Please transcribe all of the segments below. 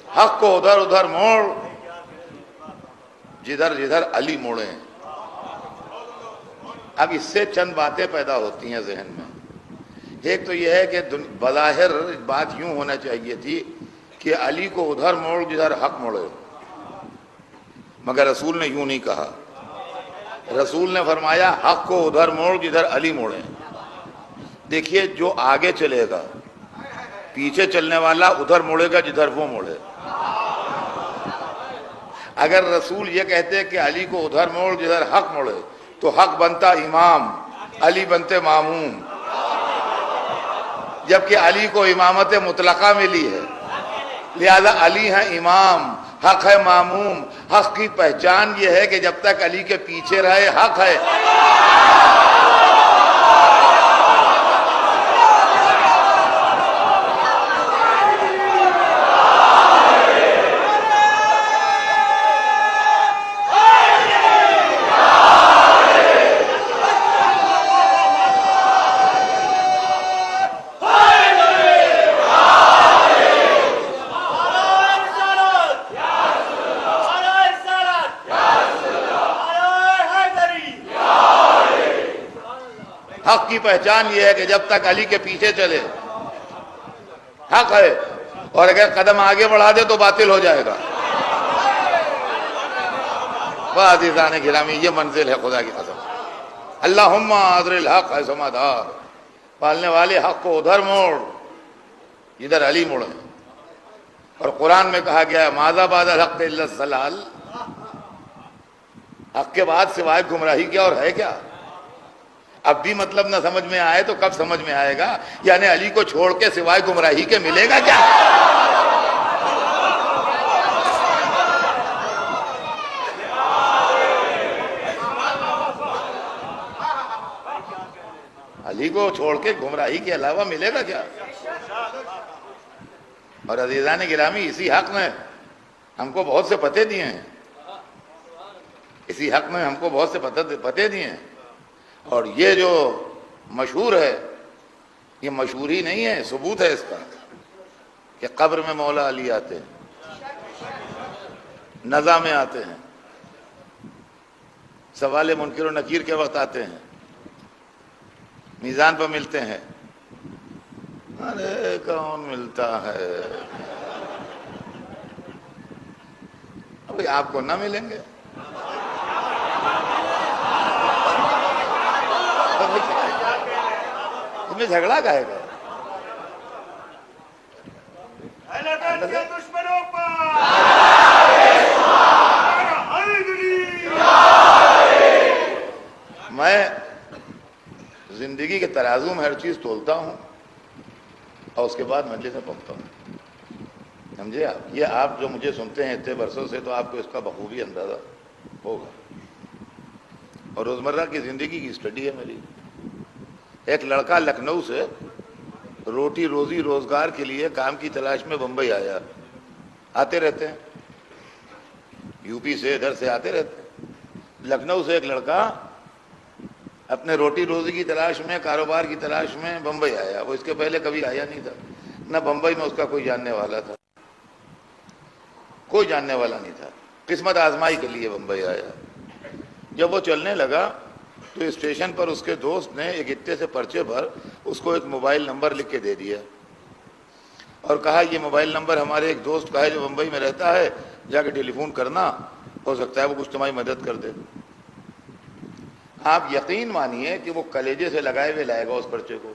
حق کو ادھر ادھر موڑ جدھر جدھر علی موڑے. اب اس سے چند باتیں پیدا ہوتی ہیں ذہن میں. ایک تو یہ ہے کہ بظاہر بات یوں ہونا چاہیے تھی کہ علی کو ادھر موڑ جدھر حق موڑے، مگر رسول نے یوں نہیں کہا. رسول نے فرمایا حق کو ادھر موڑ جدھر علی موڑے. دیکھیے جو آگے چلے گا، پیچھے چلنے والا ادھر موڑے گا جدھر وہ موڑے. اگر رسول یہ کہتے کہ علی کو ادھر موڑ جدھر حق موڑے تو حق بنتا امام، علی بنتے معموم. جبکہ علی کو امامت مطلقہ ملی ہے، لہذا علی ہے امام، حق ہے معموم. حق کی پہچان یہ ہے کہ جب تک علی کے پیچھے رہے حق ہے. حق کی پہچان یہ ہے کہ جب تک علی کے پیچھے چلے حق ہے، اور اگر قدم آگے بڑھا دے تو باطل ہو جائے گا. عزیزان گرامی، یہ منزل ہے خدا کی قسم. اللہم اذر الحق حیثما دار، پالنے والے حق کو ادھر موڑ جدھر علی موڑے. اور قرآن میں کہا گیا ہے ماذا بعد الحق الا الضلال، حق کے بعد سوائے گمراہی کیا اور ہے کیا. اب بھی مطلب نہ سمجھ میں آئے تو کب سمجھ میں آئے گا؟ یعنی علی کو چھوڑ کے سوائے گمراہی کے ملے گا کیا؟ علی کو چھوڑ کے گمراہی کے علاوہ ملے گا کیا؟ اور عزیزان گرامی، اسی حق میں ہم کو بہت سے پتے دیے ہیں، اسی حق میں ہم کو بہت سے پتے دیے ہیں. اور یہ جو مشہور ہے، یہ مشہوری نہیں ہے، ثبوت ہے اس کا کہ قبر میں مولا علی آتے ہیں، نزا میں آتے ہیں، سوال منکر و نکیر کے وقت آتے ہیں، میزان پر ملتے ہیں. ارے کون ملتا ہے؟ ابھی آپ کو نہ ملیں گے. اس میں جھگڑا کہے گا. میں زندگی کے ترازو میں ہر چیز تولتا ہوں اور اس کے بعد مجلس میں پہنچتا ہوں. سمجھے آپ؟ یہ آپ جو مجھے سنتے ہیں اتنے برسوں سے تو آپ کو اس کا بخوبی اندازہ ہوگا. اور روزمرہ کی زندگی کی اسٹڈی ہے میری. ایک لڑکا لکھنؤ سے روٹی روزی روزگار کے لیے کام کی تلاش میں بمبئی آیا. آتے رہتے ہیں یو پی سے، ادھر سے آتے رہتے ہیں. لکھنؤ سے ایک لڑکا اپنے روٹی روزی کی تلاش میں، کاروبار کی تلاش میں بمبئی آیا. وہ اس کے پہلے کبھی آیا نہیں تھا، نہ بمبئی میں اس کا کوئی جاننے والا تھا، کوئی جاننے والا نہیں تھا. قسمت آزمائی کے لیے بمبئی آیا. جب وہ چلنے لگا تو اسٹیشن پر اس کے دوست نے ایک اتے سے پرچے پر اس کو ایک موبائل نمبر لکھ کے دے دیا اور کہا یہ موبائل نمبر ہمارے ایک دوست کا ہے جو بمبئی میں رہتا ہے، جا کے ٹیلی فون کرنا، ہو سکتا ہے وہ کچھ تمہاری مدد کر دے. آپ یقین مانیے کہ وہ کلیجے سے لگائے ہوئے لائے گا اس پرچے کو.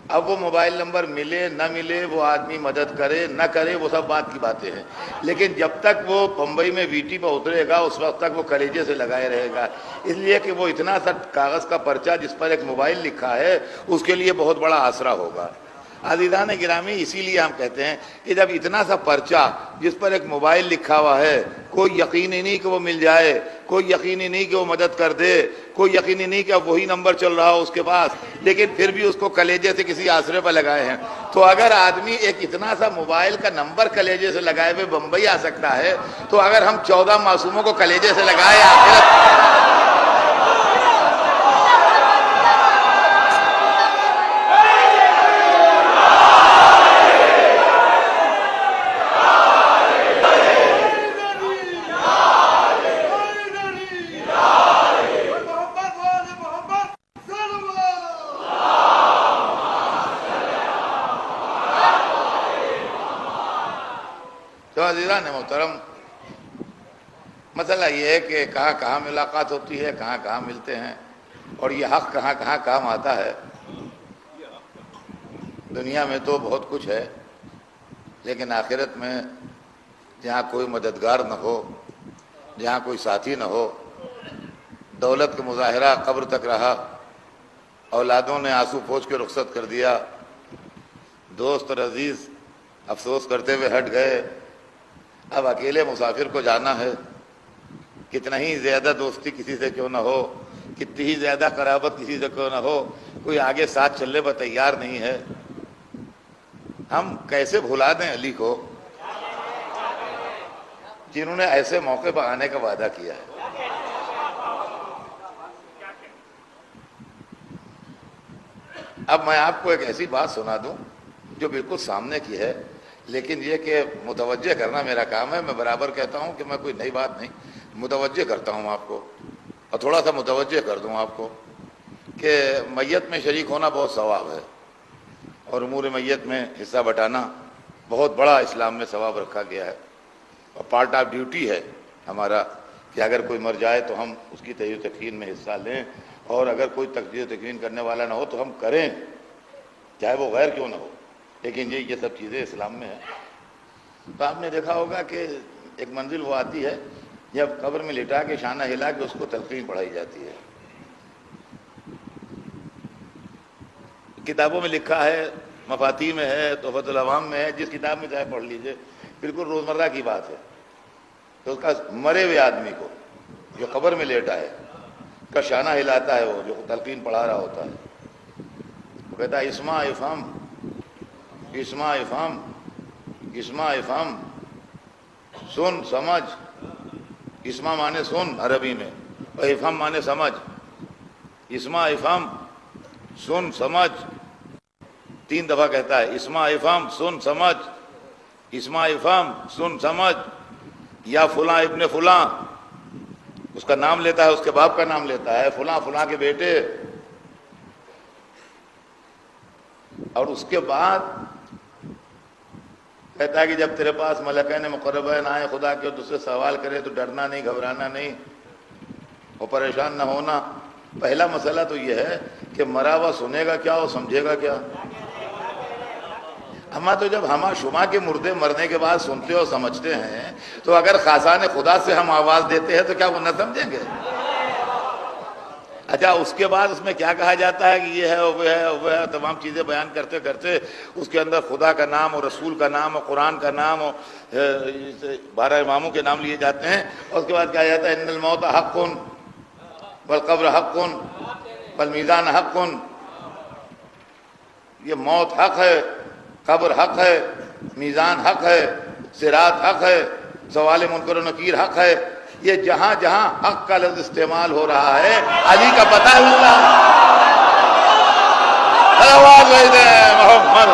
اب وہ موبائل نمبر ملے نہ ملے، وہ آدمی مدد کرے نہ کرے، وہ سب بات کی باتیں ہیں، لیکن جب تک وہ بمبئی میں وی ٹی پہ اترے گا اس وقت تک وہ کلیجے سے لگائے رہے گا. اس لیے کہ وہ اتنا سا کاغذ کا پرچہ جس پر ایک موبائل لکھا ہے اس کے لیے بہت بڑا آسرا ہوگا. عزیزان گرامی، اسی لیے ہم کہتے ہیں کہ جب اتنا سا پرچہ جس پر ایک موبائل لکھا ہوا ہے، کوئی یقینی نہیں کہ وہ مل جائے، کوئی یقینی نہیں کہ وہ مدد کر دے، کوئی یقینی نہیں کہ اب وہی نمبر چل رہا ہو اس کے پاس، لیکن پھر بھی اس کو کلیجے سے کسی آسرے پر لگائے ہیں. تو اگر آدمی ایک اتنا سا موبائل کا نمبر کلیجے سے لگائے ہوئے بمبئی آ سکتا ہے، تو اگر ہم 14 معصوموں کو کلیجے سے لگائے آخرت تو عزیزان محترم، مسئلہ یہ ہے کہ کہاں کہاں ملاقات ہوتی ہے، کہاں کہاں ملتے ہیں، اور یہ حق کہاں کہاں کام آتا ہے۔ دنیا میں تو بہت کچھ ہے، لیکن آخرت میں جہاں کوئی مددگار نہ ہو، جہاں کوئی ساتھی نہ ہو، دولت کا مظاہرہ قبر تک رہا، اولادوں نے آنسو پوچھ کے رخصت کر دیا، دوست اور عزیز افسوس کرتے ہوئے ہٹ گئے، اب اکیلے مسافر کو جانا ہے۔ کتنا ہی زیادہ دوستی کسی سے کیوں نہ ہو، کتنی ہی زیادہ قرابت کسی سے کیوں نہ ہو، کوئی آگے ساتھ چلنے پر تیار نہیں ہے۔ ہم کیسے بھلا دیں علی کو جنہوں نے ایسے موقع پر آنے کا وعدہ کیا ہے۔ اب میں آپ کو ایک ایسی بات سنا دوں جو بالکل سامنے کی ہے، لیکن یہ کہ متوجہ کرنا میرا کام ہے۔ میں برابر کہتا ہوں کہ میں کوئی نئی بات نہیں، متوجہ کرتا ہوں آپ کو، اور تھوڑا سا متوجہ کر دوں آپ کو کہ میت میں شریک ہونا بہت ثواب ہے، اور امور میت میں حصہ بٹانا بہت بڑا اسلام میں ثواب رکھا گیا ہے، اور پارٹ آف ڈیوٹی ہے ہمارا کہ اگر کوئی مر جائے تو ہم اس کی تہیہ و تکفین میں حصہ لیں، اور اگر کوئی تجزیہ و تکفین کرنے والا نہ ہو تو ہم کریں، چاہے وہ غیر کیوں نہ ہو، لیکن یہ سب چیزیں اسلام میں ہیں۔ تو آپ نے دیکھا ہوگا کہ ایک منزل وہ آتی ہے جب قبر میں لٹا کے شانہ ہلا کے اس کو تلقین پڑھائی جاتی ہے۔ کتابوں میں لکھا ہے، مفاتیح میں ہے، تحفۃ العوام میں ہے، جس کتاب میں چاہے پڑھ لیجئے، بالکل روزمرہ کی بات ہے۔ تو اس کا مرے ہوئے آدمی کو جو قبر میں لیٹا ہے کا شانہ ہلاتا ہے، وہ جو تلقین پڑھا رہا ہوتا ہے، وہ کہتا ہے اسمع افہم اسمع افہم اسمع افہم، سن سمجھ۔ اسمع مانے سن عربی میں، اور افہم مانے سمجھ۔ اسمع افہم سن سمجھ، 3 دفعہ کہتا ہے، اسمع افہم سن سمجھ، اسمع افہم سن سمجھ۔ یا فلاں ابن فلاں، اس کا نام لیتا ہے، اس کے باپ کا نام لیتا ہے، فلاں فلاں کے بیٹے۔ اور اس کے بعد کہتا ہے کہ جب تیرے پاس ملکین مقربین آئے خدا کے تجھ سے سوال کرے تو ڈرنا نہیں، گھبرانا نہیں اور پریشان نہ ہونا۔ پہلا مسئلہ تو یہ ہے کہ مرا ہوا سنے گا کیا اور سمجھے گا کیا؟ ہما تو جب ہما شما کے مردے مرنے کے بعد سنتے اور سمجھتے ہیں، تو اگر خاصان خدا سے ہم آواز دیتے ہیں تو کیا وہ نہ سمجھیں گے؟ اچھا، اس کے بعد اس میں کیا کہا جاتا ہے کہ یہ ہے وہ ہے وہ ہے، تمام چیزیں بیان کرتے کرتے اس کے اندر خدا کا نام اور رسول کا نام اور قرآن کا نام اور 12 اماموں کے نام لیے جاتے ہیں، اور اس کے بعد کہا جاتا ہے ان الموت حق والقبر حق والمیزان حق۔ یہ موت حق ہے، قبر حق ہے، میزان حق ہے، صراط حق ہے، سوال منکر و نکیر حق ہے۔ یہ جہاں جہاں حق کا لفظ استعمال ہو رہا ہے، علی کا پتہ اللہ محمد۔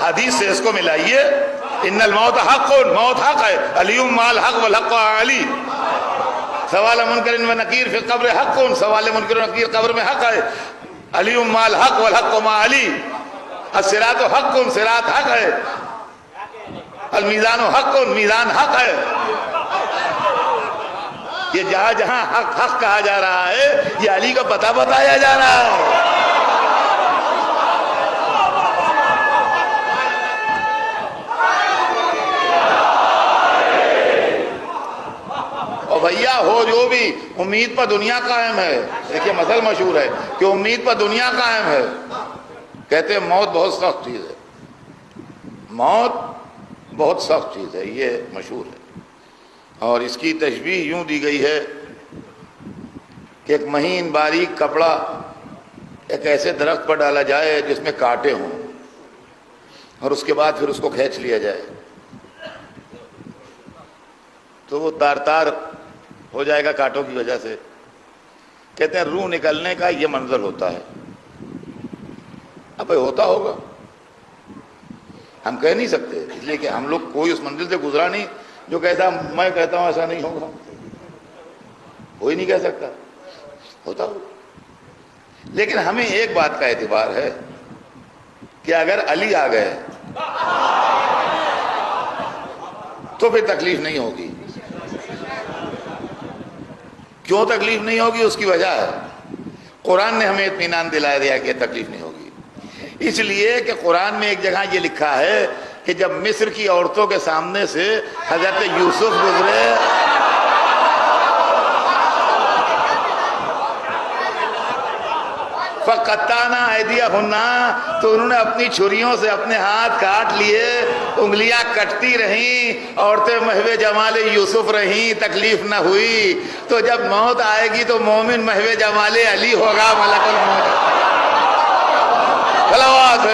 حدیث سے اس کو ملائیے، ان الموت حق، موت حق ہے، علی مال حق والحق علی۔ سوال منکر و نکیر فی القبر حق، سوال منکر و نکیر قبر میں حق ہے، علی مال حق والحق مع علی۔ الصراط حق، صراط حق ہے، المیزان حق، میزان حق ہے۔ یہ جہاں جہاں حق حق کہا جا رہا ہے، یہ علی کا پتہ بتایا جا رہا ہے۔ اور بھیا ہو جو بھی، امید پر دنیا قائم ہے۔ دیکھیے مثل مشہور ہے کہ امید پر دنیا قائم ہے۔ کہتے ہیں موت بہت سخت چیز ہے، موت بہت سخت چیز ہے، یہ مشہور ہے۔ اور اس کی تشبیہ یوں دی گئی ہے کہ ایک مہین باریک کپڑا ایک ایسے درخت پر ڈالا جائے جس میں کانٹے ہوں، اور اس کے بعد پھر اس کو کھینچ لیا جائے تو وہ تار تار ہو جائے گا کانٹوں کی وجہ سے۔ کہتے ہیں روح نکلنے کا یہ منظر ہوتا ہے۔ اب ہوتا ہوگا، ہم کہہ نہیں سکتے، اس لیے کہ ہم لوگ کوئی اس منزل سے گزرا نہیں جو کہتا میں کہتا ہوں ایسا نہیں ہوگا، کوئی نہیں کہہ سکتا، ہوتا ہوگا۔ لیکن ہمیں ایک بات کا اعتبار ہے کہ اگر علی آ گئے تو پھر تکلیف نہیں ہوگی. کیوں تکلیف نہیں ہوگی؟ اس کی وجہ ہے قرآن نے ہمیں اطمینان دلا دیا کہ تکلیف نہیں ہوگی. اس لیے کہ قرآن میں ایک جگہ یہ لکھا ہے کہ جب مصر کی عورتوں کے سامنے سے حضرت یوسف گزرے فَقَطَّعْنَا أَيْدِيَهُنَّ، تو انہوں نے اپنی چھریوں سے اپنے ہاتھ کاٹ لیے، انگلیاں کٹتی رہیں، عورتیں محو جمال یوسف رہیں، تکلیف نہ ہوئی. تو جب موت آئے گی تو مومن محو جمال علی ہوگا. ملک الموت